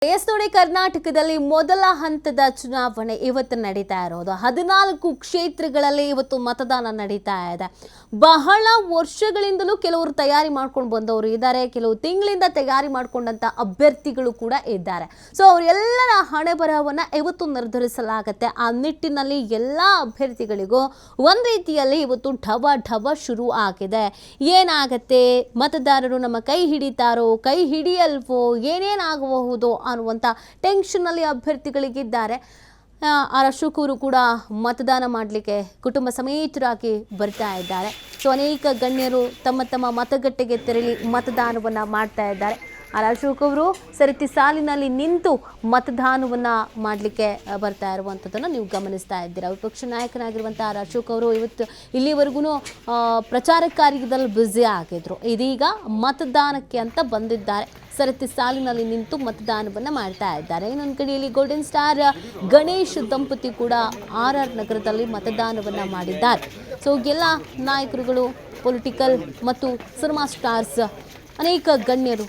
S ನೋಡಿ, ಕರ್ನಾಟಕದಲ್ಲಿ ಮೊದಲ ಹಂತದ ಚುನಾವಣೆ ಇವತ್ತು ನಡೀತಾ ಇರೋದು. 14 ಕ್ಷೇತ್ರಗಳಲ್ಲಿ ಇವತ್ತು ಮತದಾನ ನಡೀತಾ ಇದೆ. ಬಹಳ ವರ್ಷಗಳಿಂದಲೂ ಕೆಲವರು ತಯಾರಿ ಮಾಡ್ಕೊಂಡು ಬಂದವರು ಇದ್ದಾರೆ, ಕೆಲವು ತಿಂಗಳಿಂದ ತಯಾರಿ ಮಾಡ್ಕೊಂಡಂತ ಅಭ್ಯರ್ಥಿಗಳು ಕೂಡ ಇದ್ದಾರೆ. ಸೊ ಅವರೆಲ್ಲರ ಹಣೆ ಬರಹವನ್ನ ಇವತ್ತು ನಿರ್ಧರಿಸಲಾಗುತ್ತೆ. ಆ ನಿಟ್ಟಿನಲ್ಲಿ ಎಲ್ಲ ಅಭ್ಯರ್ಥಿಗಳಿಗೂ ಒಂದು ರೀತಿಯಲ್ಲಿ ಇವತ್ತು ಢವ ಶುರು ಆಗಿದೆ. ಏನಾಗತ್ತೆ, ಮತದಾರರು ನಮ್ಮ ಕೈ ಹಿಡಿತಾರೋ, ಕೈ ಹಿಡಿಯಲ್ವೋ, ಏನೇನಾಗಬಹುದು ಅನ್ನುವಂಥ ಟೆನ್ಷನ್ನಲ್ಲಿ ಅಭ್ಯರ್ಥಿಗಳಿಗಿದ್ದಾರೆ. ಅಶೋಕ್ ಅವರು ಕೂಡ ಮತದಾನ ಮಾಡಲಿಕ್ಕೆ ಕುಟುಂಬ ಸಮೇತರಾಗಿ ಬರ್ತಾ ಇದ್ದಾರೆ. ಸೊ ಅನೇಕ ಗಣ್ಯರು ತಮ್ಮ ತಮ್ಮ ಮತಗಟ್ಟೆಗೆ ತೆರಳಿ ಮತದಾನವನ್ನು ಮಾಡ್ತಾ ಇದ್ದಾರೆ. ಅಶೋಕ್ ಅವರು ಸರಿತಿ ಸಾಲಿನಲ್ಲಿ ನಿಂತು ಮತದಾನವನ್ನು ಮಾಡಲಿಕ್ಕೆ ಬರ್ತಾ ಇರುವಂಥದ್ದನ್ನು ನೀವು ಗಮನಿಸ್ತಾ ಇದ್ದೀರಾ. ವಿಪಕ್ಷ ನಾಯಕನಾಗಿರುವಂಥ ಅಶೋಕ್ ಅವರು ಇವತ್ತು ಇಲ್ಲಿವರೆಗೂ ಪ್ರಚಾರ ಕಾರ್ಯದಲ್ಲಿ ಬ್ಯುಸಿ ಆಗಿದ್ರು. ಇದೀಗ ಮತದಾನಕ್ಕೆ ಅಂತ ಬಂದಿದ್ದಾರೆ. ಸರತಿ ಸಾಲಿನಲ್ಲಿ ನಿಂತು ಮತದಾನವನ್ನು ಮಾಡ್ತಾ ಇದ್ದಾರೆ. ಇನ್ನೊಂದು ಕಡೆಯಲ್ಲಿ ಗೋಲ್ಡನ್ ಸ್ಟಾರ್ ಗಣೇಶ್ ದಂಪತಿ ಕೂಡ RR ನಗರದಲ್ಲಿ ಮತದಾನವನ್ನು ಮಾಡಿದ್ದಾರೆ. ಸೊ ಎಲ್ಲ ನಾಯಕರುಗಳು, ಪೊಲಿಟಿಕಲ್ ಮತ್ತು ಸಿನಿಮಾ ಸ್ಟಾರ್ಸ್, ಅನೇಕ ಗಣ್ಯರು,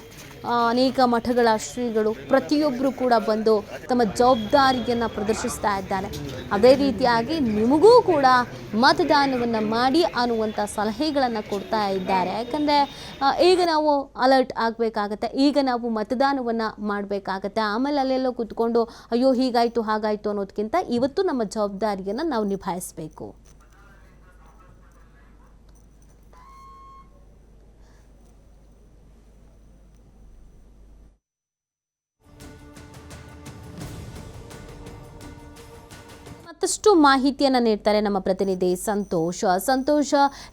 ಅನೇಕ ಮಠಗಳ ಶ್ರೀಗಳು ಪ್ರತಿಯೊಬ್ಬರು ಕೂಡ ಬಂದು ತಮ್ಮ ಜವಾಬ್ದಾರಿಯನ್ನು ಪ್ರದರ್ಶಿಸ್ತಾ ಇದ್ದಾರೆ. ಅದೇ ರೀತಿಯಾಗಿ ನಿಮಗೂ ಕೂಡ ಮತದಾನವನ್ನು ಮಾಡಿ ಅನ್ನುವಂಥ ಸಲಹೆಗಳನ್ನು ಕೊಡ್ತಾ ಇದ್ದಾರೆ. ಯಾಕಂದರೆ ಈಗ ನಾವು ಅಲರ್ಟ್ ಆಗಬೇಕಾಗತ್ತೆ, ಈಗ ನಾವು ಮತದಾನವನ್ನು ಮಾಡಬೇಕಾಗತ್ತೆ. ಆಮೇಲೆ ಅಲ್ಲೆಲ್ಲೋ ಕೂತ್ಕೊಂಡು ಅಯ್ಯೋ ಹೀಗಾಯಿತು ಹಾಗಾಯಿತು ಅನ್ನೋದಕ್ಕಿಂತ ಇವತ್ತು ನಮ್ಮ ಜವಾಬ್ದಾರಿಯನ್ನು ನಾವು ನಿಭಾಯಿಸಬೇಕು. ಮತ್ತಷ್ಟು ಮಾಹಿತಿಯನ್ನು ನೀಡ್ತಾರೆ ನಮ್ಮ ಪ್ರತಿನಿಧಿ ಸಂತೋಷ್.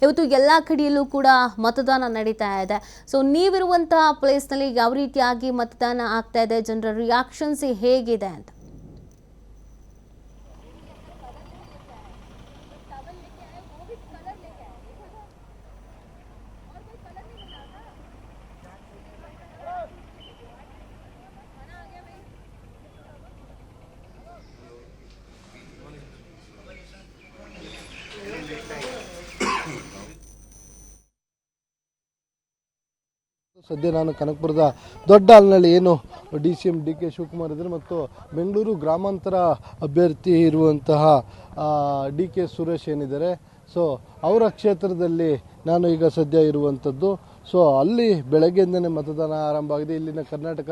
ಇವತ್ತು ಎಲ್ಲ ಕಡೆಯಲ್ಲೂ ಕೂಡ ಮತದಾನ ನಡೀತಾ ಇದೆ. ಸೊ ನೀವಿರುವಂತಹ ಪ್ಲೇಸ್ನಲ್ಲಿ ಯಾವ ರೀತಿಯಾಗಿ ಮತದಾನ ಆಗ್ತಾ ಇದೆ, ಜನರ ರಿಯಾಕ್ಷನ್ಸ್ ಹೇಗಿದೆ ಅಂತ? ಸದ್ಯ ನಾನು ಕನಕಪುರದ ದೊಡ್ಡ ಹಾಲ್ನಲ್ಲಿ ಏನು DCM DK ಶಿವಕುಮಾರ್ ಇದ್ದಾರೆ ಮತ್ತು ಬೆಂಗಳೂರು ಗ್ರಾಮಾಂತರ ಅಭ್ಯರ್ಥಿ ಇರುವಂತಹ DK ಸುರೇಶ್ ಏನಿದ್ದಾರೆ, ಸೊ ಅವರ ಕ್ಷೇತ್ರದಲ್ಲಿ ನಾನು ಈಗ ಸದ್ಯ ಇರುವಂಥದ್ದು. ಸೊ ಅಲ್ಲಿ ಬೆಳಗ್ಗೆಯಿಂದನೇ ಮತದಾನ ಆರಂಭ ಆಗಿದೆ. ಇಲ್ಲಿನ ಕರ್ನಾಟಕ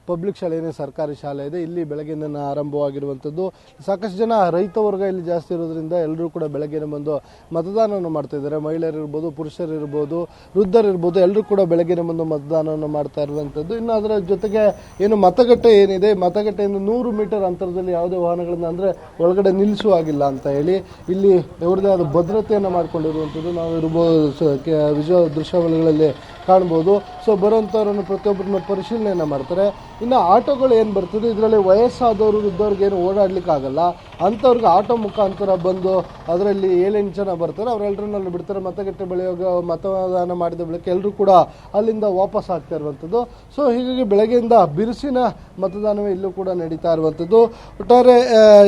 ಪಬ್ಲಿಕ್ ಶಾಲೆ ಏನೇ ಸರ್ಕಾರಿ ಶಾಲೆ ಇದೆ, ಇಲ್ಲಿ ಬೆಳಗ್ಗೆಯಿಂದನೇ ಆರಂಭವಾಗಿರುವಂಥದ್ದು. ಸಾಕಷ್ಟು ಜನ ರೈತ ವರ್ಗ ಇಲ್ಲಿ ಜಾಸ್ತಿ ಇರೋದ್ರಿಂದ ಎಲ್ಲರೂ ಕೂಡ ಬೆಳಗ್ಗೆನೇ ಬಂದು ಮತದಾನವನ್ನು ಮಾಡ್ತಾ ಇದ್ದಾರೆ. ಮಹಿಳೆಯರು ಇರ್ಬೋದು, ಪುರುಷರು ಇರ್ಬೋದು, ವೃದ್ಧರು ಇರ್ಬೋದು, ಎಲ್ಲರೂ ಕೂಡ ಬೆಳಗ್ಗೆನೇ ಬಂದು ಮತದಾನವನ್ನು ಮಾಡ್ತಾ ಇರುವಂಥದ್ದು. ಇನ್ನು ಅದರ ಜೊತೆಗೆ ಏನು ಮತಗಟ್ಟೆ ಏನಿದೆ, ಮತಗಟ್ಟೆಯಿಂದ 100 ಮೀಟರ್ ಅಂತರದಲ್ಲಿ ಯಾವುದೇ ವಾಹನಗಳನ್ನು ಅಂದರೆ ಒಳಗಡೆ ನಿಲ್ಲಿಸುವಾಗಿಲ್ಲ ಅಂತ ಹೇಳಿ ಇಲ್ಲಿ ಅವ್ರದ್ದೇ ಆದ ಭದ್ರತೆಯನ್ನು ಮಾಡಿಕೊಂಡಿರುವಂಥದ್ದು ನಾವು ಇರ್ಬೋದು, ದೃಶ್ಯಾವಳಿಗಳಲ್ಲಿ ಕಾಣ್ಬೋದು. ಸೊ ಬರುವಂಥವ್ರನ್ನು ಪ್ರತಿಯೊಬ್ಬರನ್ನ ಪರಿಶೀಲನೆಯನ್ನು ಮಾಡ್ತಾರೆ. ಇನ್ನು ಆಟೋಗಳು ಏನು ಬರ್ತದೆ, ಇದರಲ್ಲಿ ವಯಸ್ಸಾದವರು ವೃದ್ಧವ್ರಿಗೆ ಏನು ಓಡಾಡ್ಲಿಕ್ಕಾಗಲ್ಲ, ಅಂಥವ್ರಿಗೆ ಆಟೋ ಮುಖಾಂತರ ಬಂದು ಅದರಲ್ಲಿ 7-8 ಜನ ಬರ್ತಾರೆ, ಅವರೆಲ್ಲರನ್ನಲ್ಲಿ ಬಿಡ್ತಾರೆ. ಮತಗಟ್ಟೆ ಬಳಿಯಾಗ ಮತದಾನ ಮಾಡಿದ ಬಳಿಕ ಎಲ್ಲರೂ ಕೂಡ ಅಲ್ಲಿಂದ ವಾಪಸ್ ಆಗ್ತಾ ಇರುವಂಥದ್ದು. ಸೊ ಹೀಗಾಗಿ ಬೆಳಗ್ಗೆಯಿಂದ ಬಿರುಸಿನ ಮತದಾನವೇ ಇಲ್ಲೂ ಕೂಡ ನಡೀತಾ ಇರುವಂಥದ್ದು. ಒಟ್ಟಾರೆ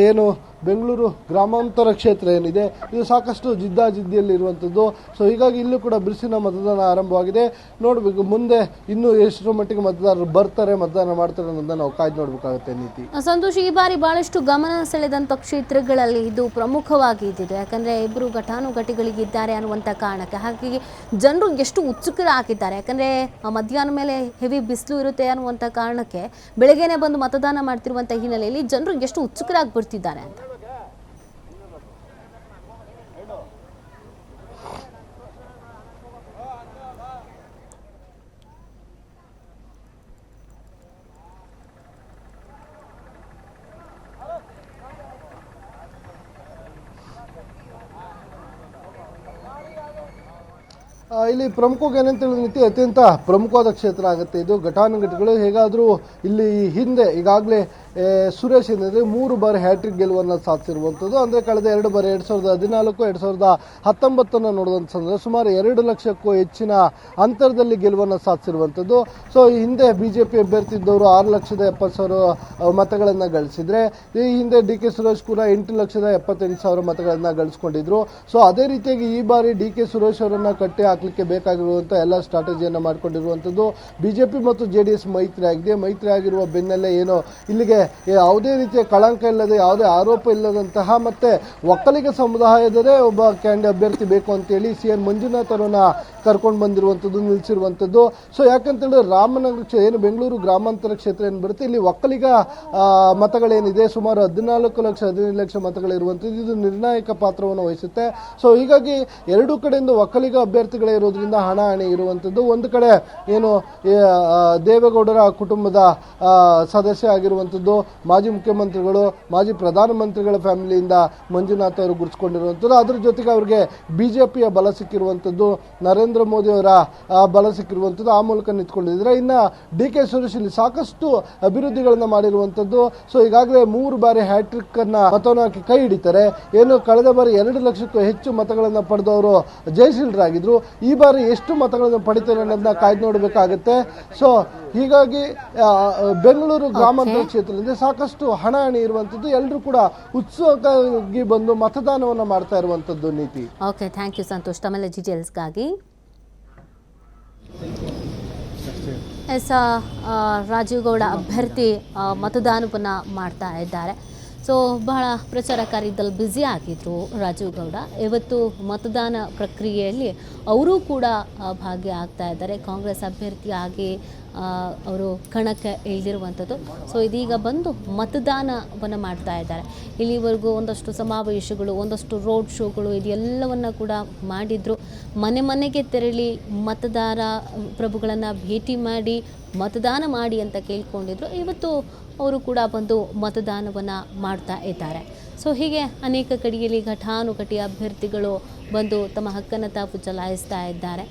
ಏನು ಬೆಂಗಳೂರು ಗ್ರಾಮಾಂತರ ಕ್ಷೇತ್ರ ಏನಿದೆ, ಇದು ಸಾಕಷ್ಟು ಜಿದ್ದಾಜಿದ್ದಿಯಲ್ಲಿ ಇರುವಂಥದ್ದು. ಸೊ ಹೀಗಾಗಿ ಇಲ್ಲೂ ಕೂಡ ಬಿರುಸಿನ ಮತದಾನ ಆರಂಭವಾಗಿದೆ. ನೋಡಬೇಕು ಮುಂದೆ ಇನ್ನೂ ಎಷ್ಟರ ಮಟ್ಟಿಗೆ ಮತದಾರರು ಬರ್ತಾರೆ, ಮತದಾನ ಮಾಡ್ತಾರೆ ಅನ್ನೋದನ್ನ ನಾವು ಕಾಯ್ದು ನೋಡಬೇಕಾಗುತ್ತೆ. ನೀತಿ ಸಂತೋಷ್, ಈ ಬಾರಿ ಬಹಳಷ್ಟು ಗಮನ ಸೆಳೆದಂಥ ಕ್ಷೇತ್ರಗಳಲ್ಲಿ ಇದು ಪ್ರಮುಖವಾಗಿ ಇದ್ದಿದೆ. ಯಾಕಂದರೆ ಇಬ್ಬರು ಘಟಾನುಘಟಿಗಳಿಗಿದ್ದಾರೆ ಅನ್ನುವಂಥ ಕಾರಣಕ್ಕೆ. ಹಾಗಾಗಿ ಜನರು ಎಷ್ಟು ಉತ್ಸುಕರಾಗಿದ್ದಾರೆ, ಯಾಕಂದರೆ ಮಧ್ಯಾಹ್ನ ಮೇಲೆ ಹೆವಿ ಬಿಸಿಲು ಇರುತ್ತೆ ಅನ್ನುವಂಥ ಕಾರಣಕ್ಕೆ ಬೆಳಗ್ಗೆನೆ ಬಂದು ಮತದಾನ ಮಾಡ್ತಿರುವಂಥ ಹಿನ್ನೆಲೆಯಲ್ಲಿ ಜನರು ಎಷ್ಟು ಉತ್ಸುಕರಾಗಿ ಬರ್ತಿದ್ದಾರೆ ಅಂತ. ಇಲ್ಲಿ ಪ್ರಮುಖವಾಗಿ ಏನಂತ ಹೇಳಿದ ಅತ್ಯಂತ ಪ್ರಮುಖವಾದ ಕ್ಷೇತ್ರ ಆಗುತ್ತೆ ಇದು. ಘಟಾನುಘಟಿಗಳು ಹೇಗಾದರೂ ಇಲ್ಲಿ ಹಿಂದೆ ಈಗಾಗಲೇ ಸುರೇಶ್ ಏನಿದೆ 3 ಬಾರಿ ಹ್ಯಾಟ್ರಿಕ್ ಗೆಲುವನ್ನು ಸಾಧಿಸಿರುವಂಥದ್ದು. ಅಂದರೆ ಕಳೆದ 2 ಬಾರಿ 2014, 2019 ನೋಡುವಂಥ ಸಂದರ್ಭ ಸುಮಾರು 2 ಲಕ್ಷಕ್ಕೂ ಹೆಚ್ಚಿನ ಅಂತರದಲ್ಲಿ ಗೆಲುವನ್ನು ಸಾಧಿಸಿರುವಂಥದ್ದು. ಸೊ ಈ ಹಿಂದೆ ಬಿಜೆಪಿ ಅಭ್ಯರ್ಥಿ ಇದ್ದವರು 6,70,000 ಮತಗಳನ್ನು ಗಳಿಸಿದ್ರೆ, ಈ ಹಿಂದೆ ಡಿ ಕೆ ಸುರೇಶ್ ಕೂಡ 8,78,000 ಮತಗಳನ್ನು ಗಳಿಸ್ಕೊಂಡಿದ್ರು. ಸೊ ಅದೇ ರೀತಿಯಾಗಿ ಈ ಬಾರಿ ಡಿ ಕೆ ಸುರೇಶ್ ಅವರನ್ನ ಕಟ್ಟಿ ಹಾಕ್ಲಿಕ್ಕೆ ಬೇಕಾಗಿರುವಂಥ ಎಲ್ಲ ಸ್ಟ್ರಾಟಜಿಯನ್ನು ಮಾಡಿಕೊಂಡಿರುವಂಥದ್ದು. ಬಿಜೆಪಿ ಮತ್ತು JDS ಮೈತ್ರಿ ಆಗಿದೆ. ಮೈತ್ರಿ ಆಗಿರುವ ಬೆನ್ನಲ್ಲೇ ಏನೋ ಇಲ್ಲಿಗೆ ಯಾವುದೇ ರೀತಿಯ ಕಳಂಕ ಇಲ್ಲದೆ, ಯಾವುದೇ ಆರೋಪ ಇಲ್ಲದಂತಹ ಮತ್ತೆ ಒಕ್ಕಲಿಗ ಸಮುದಾಯದದೇ ಒಬ್ಬ ಅಭ್ಯರ್ಥಿ ಬೇಕು ಅಂತೇಳಿ CN ಮಂಜುನಾಥ್ ಅವರನ್ನ ಕರ್ಕೊಂಡು ಬಂದಿರುವಂಥದ್ದು, ನಿಲ್ಲಿಸಿರುವಂಥದ್ದು. ಸೊ ಯಾಕಂತೇಳಿದ್ರೆ ರಾಮನಗರ ಏನು ಬೆಂಗಳೂರು ಗ್ರಾಮಾಂತರ ಕ್ಷೇತ್ರ ಏನು ಬರುತ್ತೆ, ಇಲ್ಲಿ ಒಕ್ಕಲಿಗ ಮತಗಳೇನಿದೆ ಸುಮಾರು 14 ಲಕ್ಷ 15 ಲಕ್ಷ ಮತಗಳಿರುವಂಥದ್ದು. ಇದು ನಿರ್ಣಾಯಕ ಪಾತ್ರವನ್ನು ವಹಿಸುತ್ತೆ. ಸೊ ಹೀಗಾಗಿ ಎರಡೂ ಕಡೆಯಿಂದ ಒಕ್ಕಲಿಗ ಅಭ್ಯರ್ಥಿಗಳೇ ಇರೋದ್ರಿಂದ ಹಣಾಹಣಿ ಇರುವಂಥದ್ದು. ಒಂದು ಕಡೆ ಏನು ದೇವೇಗೌಡರ ಕುಟುಂಬದ ಸದಸ್ಯ ಆಗಿರುವಂಥದ್ದು, ಮಾಜಿ ಮುಖ್ಯಮಂತ್ರಿಗಳು, ಮಾಜಿ ಪ್ರಧಾನಮಂತ್ರಿಗಳ ಫ್ಯಾಮಿಲಿಯಿಂದ ಮಂಜುನಾಥ್ ಅವರು ಗುರುತಿಸಿಕೊಂಡಿರುವಂಥದ್ದು. ಅದ್ರ ಜೊತೆಗೆ ಅವರಿಗೆ ಬಿಜೆಪಿಯ ಬಲ ಸಿಕ್ಕಿರುವಂಥದ್ದು, ನರೇಂದ್ರ ಮೋದಿ ಅವರ ಬಲ ಸಿಕ್ಕಿರುವಂಥದ್ದು. ಆ ಮೂಲಕ ನಿಂತ್ಕೊಂಡಿದ್ದಾರೆ. ಇನ್ನು ಡಿ ಕೆ ಸುರೇಶ್ ಇಲ್ಲಿ ಸಾಕಷ್ಟು ಅಭಿವೃದ್ಧಿಗಳನ್ನ ಮಾಡಿರುವಂಥದ್ದು. ಸೊ ಈಗಾಗಲೇ 3 ಬಾರಿ ಹ್ಯಾಟ್ರಿಕ್ ಅನ್ನ ಮತವನ್ನು ಹಾಕಿ ಕೈ ಹಿಡಿತಾರೆ. ಏನು ಕಳೆದ ಬಾರಿ 2 ಲಕ್ಷಕ್ಕೂ ಹೆಚ್ಚು ಮತಗಳನ್ನು ಪಡೆದವರು ಜಯಶೀಲರಾಗಿದ್ರು. ಈ ಬಾರಿ ಎಷ್ಟು ಮತಗಳನ್ನು ಪಡಿತಾರೆ ಅನ್ನೋದನ್ನ ಕಾಯ್ದು ನೋಡಬೇಕಾಗತ್ತೆ. ಸೊ ಹೀಗಾಗಿ ಬೆಂಗಳೂರು ಗ್ರಾಮಾಂತರ ಕ್ಷೇತ್ರದಿಂದ ಸಾಕಷ್ಟು ಹಣಾಹಣಿ ಇರುವಂಥದ್ದು. ಎಲ್ಲರೂ ಕೂಡ ಉತ್ಸುಕವಾಗಿ ಬಂದು ಮತದಾನವನ್ನು ಮಾಡ್ತಾ ಇರುವಂಥದ್ದು. ನೀತಿ. ಓಕೆ, ಥ್ಯಾಂಕ್ ಯು ಸಂತೋಷ್ ತಮ್ಮೆಲ್ಲ ಡೀಟೇಲ್ಸ್ಗಾಗಿ. ರಾಜೀವ್ ಗೌಡ ಅಭ್ಯರ್ಥಿ ಮತದಾನವನ್ನು ಮಾಡ್ತಾ ಇದ್ದಾರೆ. ಸೊ ಬಹಳ ಪ್ರಚಾರ ಕಾರ್ಯದಲ್ಲಿ ಬ್ಯುಸಿ ಆಗಿದ್ರು ರಾಜೀವ್ ಗೌಡ. ಇವತ್ತು ಮತದಾನ ಪ್ರಕ್ರಿಯೆಯಲ್ಲಿ ಅವರೂ ಕೂಡ ಭಾಗಿಯಾಗ್ತಾ ಇದ್ದಾರೆ. ಕಾಂಗ್ರೆಸ್ ಅಭ್ಯರ್ಥಿಯಾಗಿ ಅವರು ಕಣಕ್ಕೆ ಇಳಿದಿರುವಂಥದ್ದು. ಸೊ ಇದೀಗ ಬಂದು ಮತದಾನವನ್ನು ಮಾಡ್ತಾ ಇದ್ದಾರೆ. ಇಲ್ಲಿವರೆಗೂ ಒಂದಷ್ಟು ಸಮಾವೇಶಗಳು, ಒಂದಷ್ಟು ರೋಡ್ ಶೋಗಳು ಇದೆಲ್ಲವನ್ನು ಕೂಡ ಮಾಡಿದ್ರು. ಮನೆ ಮನೆಗೆ ತೆರಳಿ ಮತದಾರ ಪ್ರಭುಗಳನ್ನು ಭೇಟಿ ಮಾಡಿ ಮತದಾನ ಮಾಡಿ ಅಂತ ಕೇಳ್ಕೊಂಡಿದ್ರು. ಇವತ್ತು ಅವರು ಕೂಡ ಬಂದು ಮತದಾನವನ್ನು ಮಾಡ್ತಾ ಇದ್ದಾರೆ. ಸೊ ಹೀಗೆ ಅನೇಕ ಕಡೆಯಲ್ಲಿ ಘಟಾನುಘಟಿ ಅಭ್ಯರ್ಥಿಗಳು ಬಂದು ತಮ್ಮ ಹಕ್ಕನ್ನು ತಾವು ಚಲಾಯಿಸ್ತಾ ಇದ್ದಾರೆ.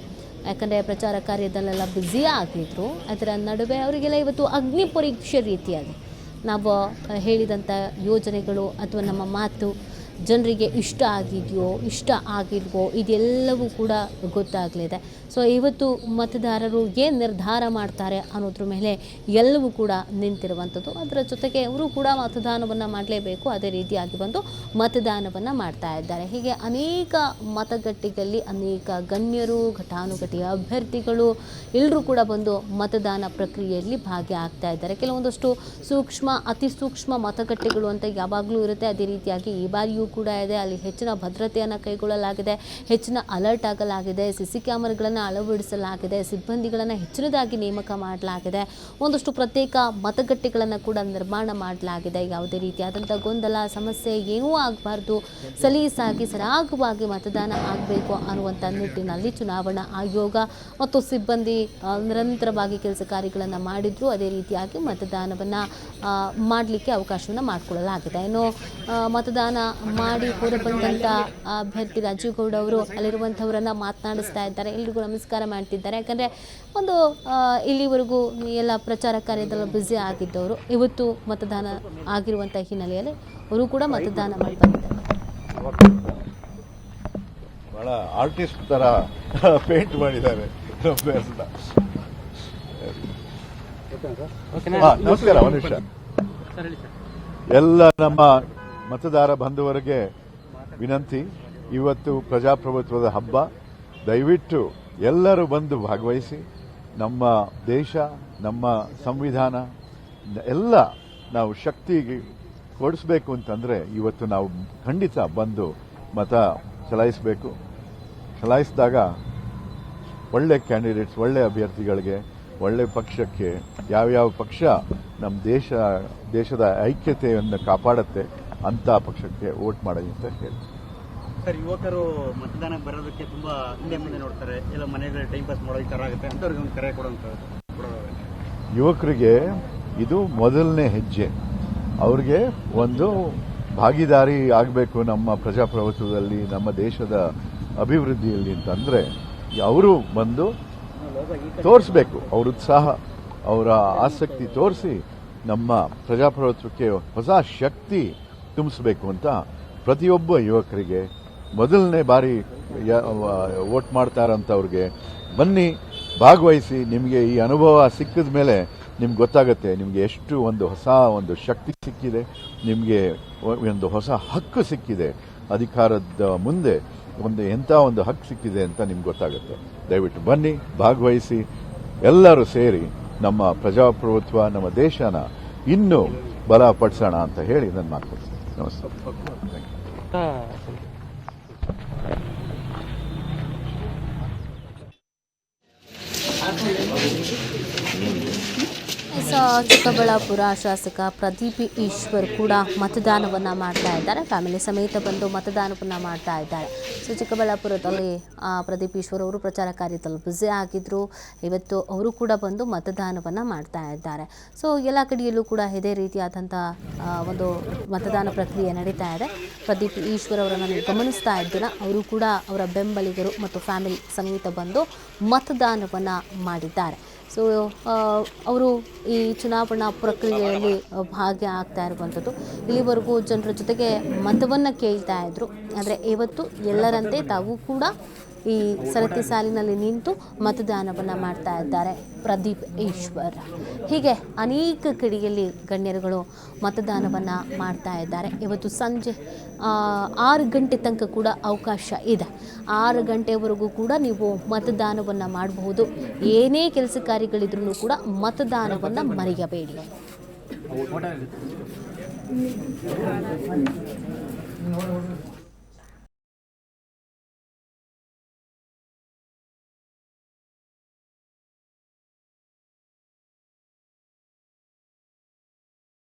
ಯಾಕಂದರೆ ಪ್ರಚಾರ ಕಾರ್ಯದಲ್ಲೆಲ್ಲ ಬ್ಯುಸಿ ಆಗಿದ್ರು. ಅದರ ನಡುವೆ ಅವರಿಗೆಲ್ಲ ಇವತ್ತು ಅಗ್ನಿ ಪರೀಕ್ಷೆ ರೀತಿಯಾಗಿ ನಾವು ಹೇಳಿದಂಥ ಯೋಜನೆಗಳು ಅಥವಾ ನಮ್ಮ ಮಾತು ಜನರಿಗೆ ಇಷ್ಟ ಆಗಿದೆಯೋ ಇಷ್ಟ ಆಗಿಲ್ವೋ ಇದೆಲ್ಲವೂ ಕೂಡ ಗೊತ್ತಾಗಲಿದೆ. ಸೊ ಇವತ್ತು ಮತದಾರರು ಏನು ನಿರ್ಧಾರ ಮಾಡ್ತಾರೆ ಅನ್ನೋದ್ರ ಮೇಲೆ ಎಲ್ಲವೂ ಕೂಡ ನಿಂತಿರುವಂಥದ್ದು. ಅದರ ಜೊತೆಗೆ ಅವರು ಕೂಡ ಮತದಾನವನ್ನು ಮಾಡಲೇಬೇಕು. ಅದೇ ರೀತಿಯಾಗಿ ಬಂದು ಮತದಾನವನ್ನು ಮಾಡ್ತಾ ಇದ್ದಾರೆ. ಹೀಗೆ ಅನೇಕ ಮತಗಟ್ಟೆಗಳಲ್ಲಿ ಅನೇಕ ಗಣ್ಯರು, ಘಟಾನುಘಟಿ ಅಭ್ಯರ್ಥಿಗಳು ಎಲ್ಲರೂ ಕೂಡ ಬಂದು ಮತದಾನ ಪ್ರಕ್ರಿಯೆಯಲ್ಲಿ ಭಾಗಿಯಾಗ್ತಾ ಇದ್ದಾರೆ. ಕೆಲವೊಂದಷ್ಟು ಸೂಕ್ಷ್ಮ, ಅತಿ ಸೂಕ್ಷ್ಮ ಮತಗಟ್ಟೆಗಳು ಅಂತ ಯಾವಾಗಲೂ ಇರುತ್ತೆ. ಅದೇ ರೀತಿಯಾಗಿ ಈ ಬಾರಿಯೂ ಕೂಡ ಇದೆ. ಅಲ್ಲಿ ಹೆಚ್ಚಿನ ಭದ್ರತೆಯನ್ನು ಕೈಗೊಳ್ಳಲಾಗಿದೆ, ಹೆಚ್ಚಿನ ಅಲರ್ಟ್ ಆಗಲಾಗಿದೆ, CC ಕ್ಯಾಮರಾಗಳನ್ನು ಅಳವಡಿಸಲಾಗಿದೆ, ಸಿಬ್ಬಂದಿಗಳನ್ನು ಹೆಚ್ಚಿನದಾಗಿ ನೇಮಕ ಮಾಡಲಾಗಿದೆ, ಒಂದಷ್ಟು ಪ್ರತ್ಯೇಕ ಮತಗಟ್ಟೆಗಳನ್ನು ಕೂಡ ನಿರ್ಮಾಣ ಮಾಡಲಾಗಿದೆ. ಯಾವುದೇ ರೀತಿಯಾದಂಥ ಗೊಂದಲ, ಸಮಸ್ಯೆ ಏನೂ ಆಗಬಾರ್ದು, ಸಲೀಸಾಗಿ ಸರಾಗವಾಗಿ ಮತದಾನ ಆಗಬೇಕು ಅನ್ನುವಂಥ ನಿಟ್ಟಿನಲ್ಲಿ ಚುನಾವಣಾ ಆಯೋಗ ಮತ್ತು ಸಿಬ್ಬಂದಿ ನಿರಂತರವಾಗಿ ಕೆಲಸ ಕಾರ್ಯಗಳನ್ನು ಮಾಡಿದ್ರು. ಅದೇ ರೀತಿಯಾಗಿ ಮತದಾನವನ್ನು ಮಾಡಲಿಕ್ಕೆ ಅವಕಾಶವನ್ನು ಮಾಡಿಕೊಳ್ಳಲಾಗಿದೆ. ಇನ್ನು ಮತದಾನ ಮಾಡಿ ಹೊರಬಂದಂಥ ಅಭ್ಯರ್ಥಿ ರಾಜೀವ್ ಗೌಡ ಅವರು ಅಲ್ಲಿರುವಂಥವರನ್ನು ಮಾತನಾಡಿಸ್ತಾ ಇದ್ದಾರೆ. ಎಲ್ರಿಗೂ ನಮಸ್ಕಾರ ಮಾಡ್ತಿದ್ದಾರೆ. ಯಾಕಂದರೆ ಒಂದು ಇಲ್ಲಿವರೆಗೂ ಎಲ್ಲ ಪ್ರಚಾರ ಕಾರ್ಯದಲ್ಲಿ ಬ್ಯುಸಿ ಆಗಿದ್ದವರು ಇವತ್ತು ಮತದಾನ ಆಗಿರುವಂಥ ಹಿನ್ನೆಲೆಯಲ್ಲಿ ಅವರು ಕೂಡ ಮತದಾನ ಮಾಡಿ ಬಂದಿದ್ದಾರೆ. ಬಹಳ ಆರ್ಟಿಸ್ಟ್ ತರ ಪೇಂಟ್ ಮಾಡಿದ್ದಾರೆ. ನಮಸ್ಕಾರ. ಒಂದು ನಿಮಿಷ. ಎಲ್ಲ ನಮ್ಮ ಮತದಾರ ಬಂಧುವರಿಗೆ ವಿನಂತಿ, ಇವತ್ತು ಪ್ರಜಾಪ್ರಭುತ್ವದ ಹಬ್ಬ. ದಯವಿಟ್ಟು ಎಲ್ಲರೂ ಬಂದು ಭಾಗವಹಿಸಿ. ನಮ್ಮ ದೇಶ, ನಮ್ಮ ಸಂವಿಧಾನ ಎಲ್ಲ ನಾವು ಶಕ್ತಿಗೆ ಕೊಡಿಸ್ಬೇಕು ಅಂತಂದರೆ ಇವತ್ತು ನಾವು ಖಂಡಿತ ಬಂದು ಮತ ಚಲಾಯಿಸಬೇಕು. ಚಲಾಯಿಸಿದಾಗ ಒಳ್ಳೆ ಕ್ಯಾಂಡಿಡೇಟ್ಸ್, ಒಳ್ಳೆ ಅಭ್ಯರ್ಥಿಗಳಿಗೆ, ಒಳ್ಳೆ ಪಕ್ಷಕ್ಕೆ, ಯಾವ್ಯಾವ ಪಕ್ಷ ನಮ್ಮ ದೇಶದ ಐಕ್ಯತೆಯನ್ನು ಕಾಪಾಡುತ್ತೆ ಅಂತ ಪಕ್ಷಕ್ಕೆ ವೋಟ್ ಮಾಡಿ ಅಂತ ಹೇಳಿ. ಸರ್, ಯುವಕರು ಮತದಾನಕ್ಕೆ ಬರೋದಕ್ಕೆ ತುಂಬಾ ಹಿಂದೆ ಮುಂದೆ ನೋಡ್ತಾರೆ, ಎಲ್ಲ ಮನೆಗಳಲ್ಲಿ ಟೈಮ್ ಪಾಸ್ ಮಾಡೋ ಈ ತರ ಆಗುತ್ತೆ ಅಂತವ್ರಿಗೆ ಒಂದು ಕರೆ ಯುವಕರಿಗೆ ಇದು ಮೊದಲನೇ ಹೆಜ್ಜೆ. ಅವ್ರಿಗೆ ಒಂದು ಭಾಗಿದಾರಿ ಆಗಬೇಕು ನಮ್ಮ ಪ್ರಜಾಪ್ರಭುತ್ವದಲ್ಲಿ, ನಮ್ಮ ದೇಶದ ಅಭಿವೃದ್ಧಿಯಲ್ಲಿ ಅಂತಂದ್ರೆ ಅವರು ಬಂದು ತೋರಿಸ್ಬೇಕು. ಅವ್ರ ಉತ್ಸಾಹ, ಅವರ ಆಸಕ್ತಿ ತೋರಿಸಿ ನಮ್ಮ ಪ್ರಜಾಪ್ರಭುತ್ವಕ್ಕೆ ಹೊಸ ಶಕ್ತಿ ತುಂಬಿಸಬೇಕು ಅಂತ ಪ್ರತಿಯೊಬ್ಬ ಯುವಕರಿಗೆ, ಮೊದಲನೇ ಬಾರಿ ವೋಟ್ ಮಾಡ್ತಾರಂಥವ್ರಿಗೆ ಬನ್ನಿ, ಭಾಗವಹಿಸಿ. ನಿಮಗೆ ಈ ಅನುಭವ ಸಿಕ್ಕಿದ ಮೇಲೆ ನಿಮ್ಗೆ ಗೊತ್ತಾಗುತ್ತೆ ನಿಮಗೆ ಎಷ್ಟು ಒಂದು ಶಕ್ತಿ ಸಿಕ್ಕಿದೆ, ನಿಮಗೆ ಒಂದು ಹೊಸ ಹಕ್ಕು ಸಿಕ್ಕಿದೆ, ಅಧಿಕಾರದ ಮುಂದೆ ಎಂಥ ಒಂದು ಹಕ್ಕು ಸಿಕ್ಕಿದೆ ಅಂತ ನಿಮ್ಗೆ ಗೊತ್ತಾಗುತ್ತೆ. ದಯವಿಟ್ಟು ಬನ್ನಿ, ಭಾಗವಹಿಸಿ, ಎಲ್ಲರೂ ಸೇರಿ ನಮ್ಮ ಪ್ರಜಾಪ್ರಭುತ್ವ, ನಮ್ಮ ದೇಶನ ಇನ್ನೂ ಬಲಪಡಿಸೋಣ ಅಂತ ಹೇಳಿ ನನ್ನ ಮಾತು. ನಮಸ್ತೆ. ಚಿಕ್ಕಬಳ್ಳಾಪುರ ಶಾಸಕ ಪ್ರದೀಪ್ ಈಶ್ವರ್ ಕೂಡ ಮತದಾನವನ್ನು ಮಾಡ್ತಾ ಇದ್ದಾರೆ. ಫ್ಯಾಮಿಲಿ ಸಮೇತ ಬಂದು ಮತದಾನವನ್ನು ಮಾಡ್ತಾ ಇದ್ದಾರೆ. ಸೊ ಚಿಕ್ಕಬಳ್ಳಾಪುರದಲ್ಲಿ ಪ್ರದೀಪ್ ಈಶ್ವರ್ ಅವರು ಪ್ರಚಾರ ಕಾರ್ಯದಲ್ಲಿ ಬ್ಯುಸಿ ಆಗಿದ್ದರು. ಇವತ್ತು ಅವರು ಕೂಡ ಬಂದು ಮತದಾನವನ್ನು ಮಾಡ್ತಾ ಇದ್ದಾರೆ. ಸೊ ಎಲ್ಲ ಕಡೆಯಲ್ಲೂ ಕೂಡ ಇದೇ ರೀತಿಯಾದಂಥ ಒಂದು ಮತದಾನ ಪ್ರಕ್ರಿಯೆ ನಡೀತಾ ಇದೆ. ಪ್ರದೀಪ್ ಈಶ್ವರ್ ಅವರನ್ನು ನೀವು ಗಮನಿಸ್ತಾ ಇದ್ದೀರಾ, ಅವರು ಕೂಡ ಅವರ ಬೆಂಬಲಿಗರು ಮತ್ತು ಫ್ಯಾಮಿಲಿ ಸಮೇತ ಬಂದು ಮತದಾನವನ್ನು ಮಾಡಿದ್ದಾರೆ. ಸೊ ಅವರು ಈ ಚುನಾವಣಾ ಪ್ರಕ್ರಿಯೆಯಲ್ಲಿ ಭಾಗಿಯಾಗ್ತಾ ಇರುವಂಥದ್ದು. ಇಲ್ಲಿವರೆಗೂ ಜನರ ಜೊತೆಗೆ ಮತವನ್ನು ಕೇಳ್ತಾ ಇದ್ರು, ಆದರೆ ಇವತ್ತು ಎಲ್ಲರಂತೆ ತಾವು ಕೂಡ ಈ ಸರತಿ ಸಾಲಿನಲ್ಲಿ ನಿಂತು ಮತದಾನವನ್ನು ಮಾಡ್ತಾ ಇದ್ದಾರೆ ಪ್ರದೀಪ್ ಈಶ್ವರ್. ಹೀಗೆ ಅನೇಕ ಕಡೆಯಲ್ಲಿ ಗಣ್ಯರುಗಳು ಮತದಾನವನ್ನು ಮಾಡ್ತಾ ಇದ್ದಾರೆ. ಇವತ್ತು ಸಂಜೆ 6 ಗಂಟೆ ತನಕ ಕೂಡ ಅವಕಾಶ ಇದೆ. 6 ಗಂಟೆವರೆಗೂ ಕೂಡ ನೀವು ಮತದಾನವನ್ನು ಮಾಡಬಹುದು. ಏನೇ ಕೆಲಸ ಕಾರ್ಯಗಳಿದ್ರೂ ಕೂಡ ಮತದಾನವನ್ನು ಮರೆಯಬೇಡಿ.